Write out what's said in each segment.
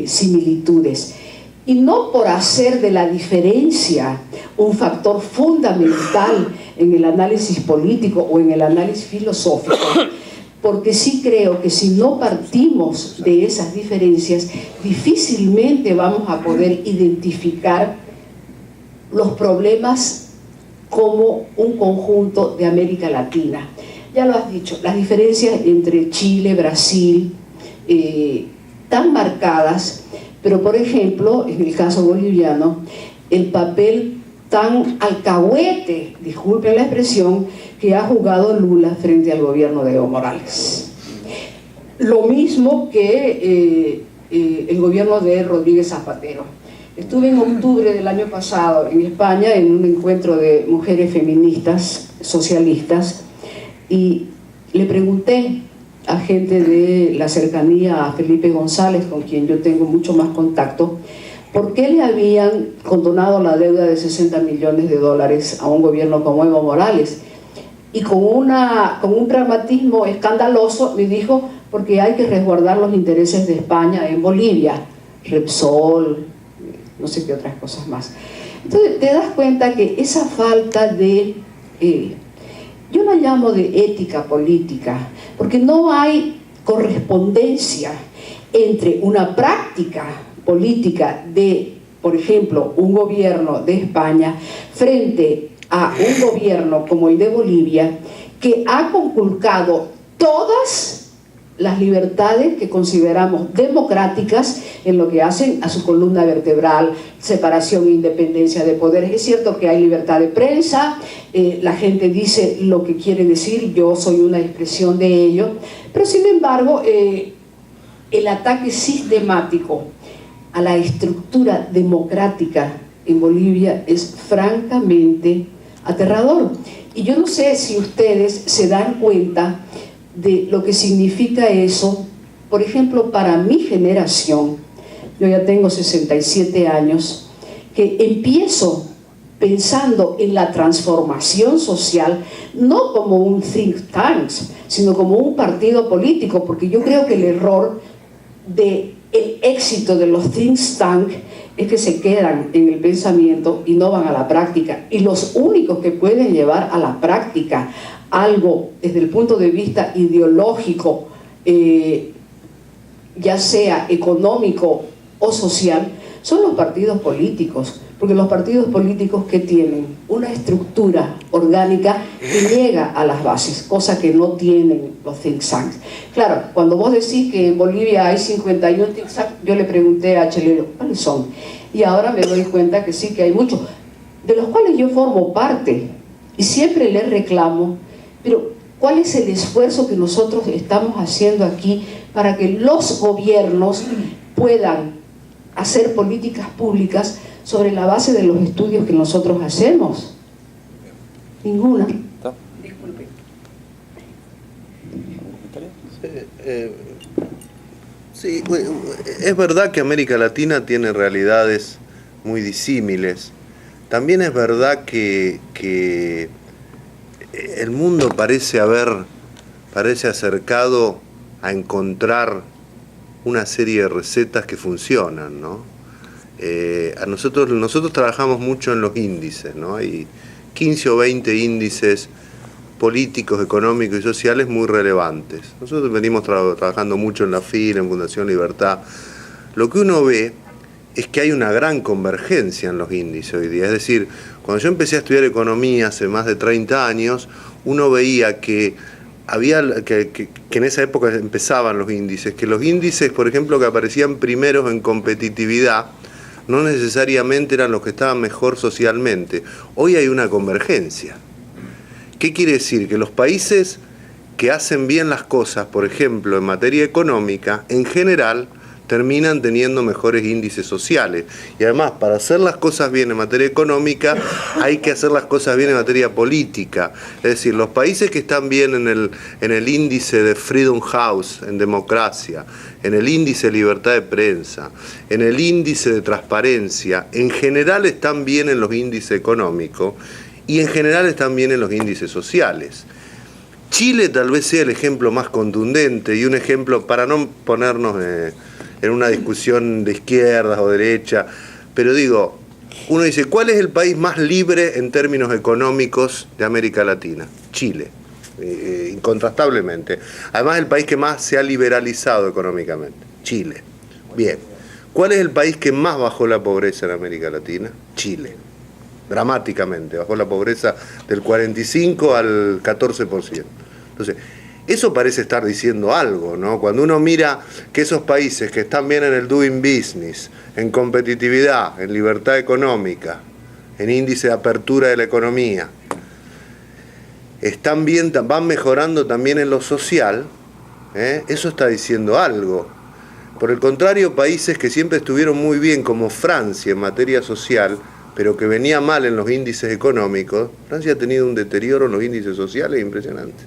similitudes. Y no por hacer de la diferencia un factor fundamental en el análisis político o en el análisis filosófico, porque sí creo que si no partimos de esas diferencias, difícilmente vamos a poder identificar los problemas como un conjunto de América Latina. Ya lo has dicho, las diferencias entre Chile, Brasil, tan marcadas, pero por ejemplo, en el caso boliviano, el papel tan alcahuete, disculpen la expresión, que ha jugado Lula frente al gobierno de Evo Morales. Lo mismo que el gobierno de Rodríguez Zapatero. Estuve en octubre del año pasado en España en un encuentro de mujeres feministas, socialistas, y le pregunté a gente de la cercanía a Felipe González, con quien yo tengo mucho más contacto, ¿por qué le habían condonado la deuda de 60 millones de dólares a un gobierno como Evo Morales? Y con un pragmatismo escandaloso me dijo, porque hay que resguardar los intereses de España en Bolivia, Repsol, no sé qué otras cosas más. Entonces te das cuenta que esa falta de, yo la llamo de ética política, porque no hay correspondencia entre una práctica política de, por ejemplo, un gobierno de España frente a un gobierno como el de Bolivia, que ha conculcado todas las libertades que consideramos democráticas en lo que hacen a su columna vertebral, separación e independencia de poderes. Es cierto que hay libertad de prensa, la gente dice lo que quiere decir, yo soy una expresión de ello, pero sin embargo el ataque sistemático a la estructura democrática en Bolivia es francamente aterrador. Y yo no sé si ustedes se dan cuenta de lo que significa eso, por ejemplo, para mi generación. Yo ya tengo 67 años, que empiezo pensando en la transformación social, no como un think tank, sino como un partido político, porque yo creo que el error del éxito de los think tanks es que se quedan en el pensamiento y no van a la práctica. Y los únicos que pueden llevar a la práctica algo desde el punto de vista ideológico, ya sea económico o social, son los partidos políticos, porque los partidos políticos que tienen una estructura orgánica que llega a las bases, cosa que no tienen los think tanks. Claro, cuando vos decís que en Bolivia hay 51 think tanks, yo le pregunté a Chelero, ¿cuáles son? Y ahora me doy cuenta que sí que hay muchos, de los cuales yo formo parte, y siempre les reclamo, pero ¿cuál es el esfuerzo que nosotros estamos haciendo aquí para que los gobiernos puedan hacer políticas públicas sobre la base de los estudios que nosotros hacemos? Ninguna. Disculpe. Sí, es verdad que América Latina tiene realidades muy disímiles. También es verdad que el mundo parece acercado a encontrar una serie de recetas que funcionan, ¿no? Nosotros trabajamos mucho en los índices, ¿no? Hay 15 o 20 índices políticos, económicos y sociales muy relevantes. Nosotros venimos trabajando mucho en la FIL, en Fundación Libertad. Lo que uno ve es que hay una gran convergencia en los índices hoy día. Es decir, cuando yo empecé a estudiar economía hace más de 30 años, uno veía que en esa época empezaban los índices, que los índices, por ejemplo, que aparecían primeros en competitividad, no necesariamente eran los que estaban mejor socialmente. Hoy hay una convergencia. ¿Qué quiere decir? Que los países que hacen bien las cosas, por ejemplo, en materia económica, en general, terminan teniendo mejores índices sociales. Y además, para hacer las cosas bien en materia económica, hay que hacer las cosas bien en materia política. Es decir, los países que están bien en el índice de Freedom House, en democracia, en el índice de libertad de prensa, en el índice de transparencia, en general están bien en los índices económicos y en general están bien en los índices sociales. Chile tal vez sea el ejemplo más contundente y un ejemplo, para no ponernos en una discusión de izquierdas o derecha, pero digo, uno dice, ¿cuál es el país más libre en términos económicos de América Latina? Chile, incontrastablemente. Además, el país que más se ha liberalizado económicamente, Chile. Bien. ¿Cuál es el país que más bajó la pobreza en América Latina? Chile. Dramáticamente, bajó la pobreza del 45 al 14%. Entonces, eso parece estar diciendo algo, ¿no? Cuando uno mira que esos países que están bien en el doing business, en competitividad, en libertad económica, en índice de apertura de la economía, están bien, van mejorando también en lo social, eso está diciendo algo. Por el contrario, países que siempre estuvieron muy bien, como Francia en materia social, pero que venía mal en los índices económicos, Francia ha tenido un deterioro en los índices sociales impresionante.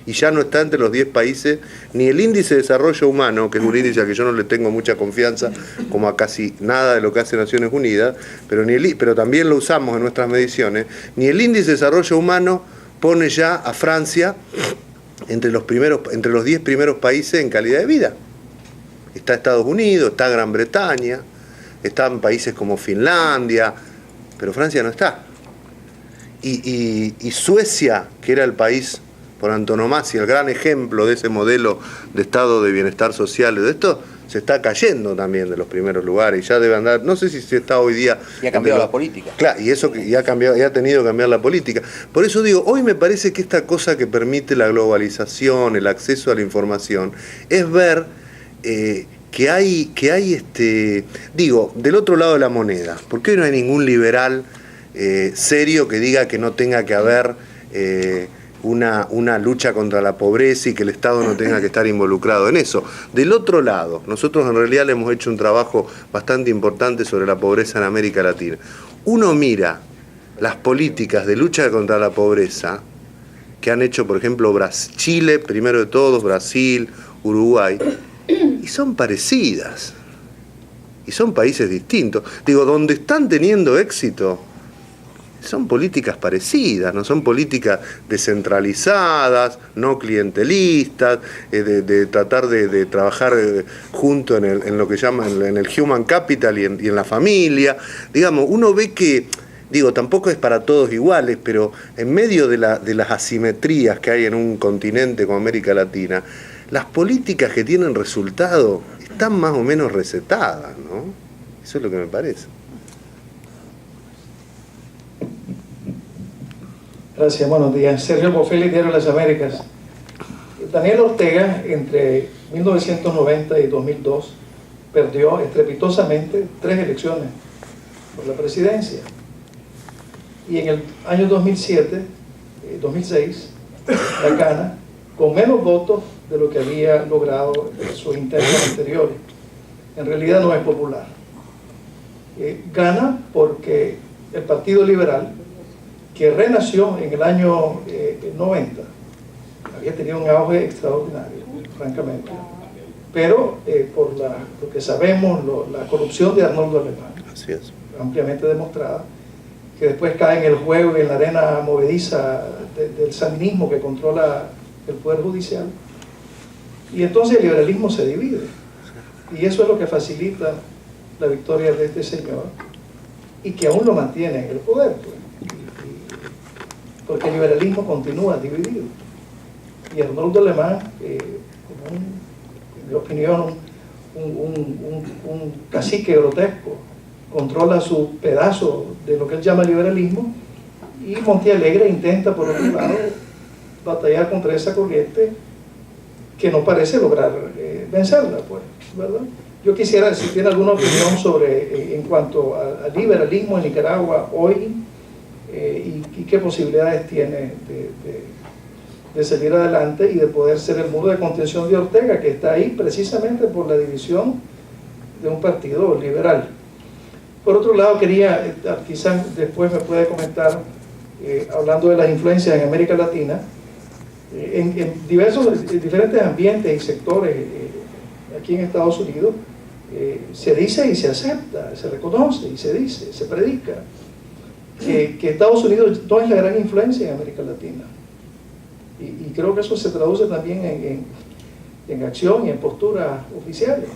Y ya no está entre los 10 países, ni el índice de desarrollo humano, que es un índice a que yo no le tengo mucha confianza, como a casi nada de lo que hace Naciones Unidas, pero también lo usamos en nuestras mediciones, ni el índice de desarrollo humano pone ya a Francia entre los 10 primeros países en calidad de vida. Está Estados Unidos, está Gran Bretaña, están países como Finlandia, pero Francia no está. Y Suecia, que era el país por antonomasia, el gran ejemplo de ese modelo de estado de bienestar social, de esto, se está cayendo también de los primeros lugares, y ya debe andar, no sé si se está hoy día... Y ha cambiado la política. Claro, y eso que ya ha cambiado, ya ha tenido que cambiar la política. Por eso digo, hoy me parece que esta cosa que permite la globalización, el acceso a la información, es ver que hay digo, del otro lado de la moneda, porque hoy no hay ningún liberal serio que diga que no tenga que haber una lucha contra la pobreza y que el Estado no tenga que estar involucrado en eso. Del otro lado, nosotros en realidad le hemos hecho un trabajo bastante importante sobre la pobreza en América Latina. Uno mira las políticas de lucha contra la pobreza que han hecho, por ejemplo, Chile, primero de todos, Brasil, Uruguay, y son parecidas. Y son países distintos. Digo, donde están teniendo éxito son políticas parecidas, no son políticas descentralizadas, no clientelistas, de tratar de trabajar junto en lo que llaman en el human capital y en la familia. Digamos, uno ve que, digo, tampoco es para todos iguales, pero en medio de las asimetrías que hay en un continente como América Latina, las políticas que tienen resultado están más o menos recetadas, ¿no? Eso es lo que me parece. Gracias, buenos días. Sergio Bofelli, Diario de las Américas. Daniel Ortega, entre 1990 y 2002, perdió estrepitosamente 3 elecciones por la presidencia. Y en el año 2006, la gana con menos votos de lo que había logrado en sus intentos anteriores. En realidad no es popular. Gana porque el Partido Liberal, que renació en el año 90, había tenido un auge extraordinario, francamente, pero por lo que sabemos, la corrupción de Arnoldo Alemán, así es, ampliamente demostrada, que después cae en el juego y en la arena movediza del sandinismo que controla el Poder Judicial, y entonces el liberalismo se divide, y eso es lo que facilita la victoria de este señor, y que aún lo mantiene en el poder, pues. Porque el liberalismo continúa dividido. Y Arnoldo Alemán, como en mi opinión, un cacique grotesco, controla su pedazo de lo que él llama liberalismo, y Montealegre intenta, por otro lado, batallar contra esa corriente que no parece lograr vencerla, pues, ¿verdad? Yo quisiera, si tiene alguna opinión sobre, en cuanto al liberalismo en Nicaragua hoy, y qué posibilidades tiene de salir adelante y de poder ser el muro de contención de Ortega, que está ahí precisamente por la división de un partido liberal. Por otro lado, quería, quizás después me puede comentar, hablando de las influencias en América Latina, en diferentes ambientes y sectores aquí en Estados Unidos, se dice y se acepta, se reconoce y se dice, se predica que Estados Unidos no es la gran influencia en América Latina, y creo que eso se traduce también en acción y en posturas oficiales.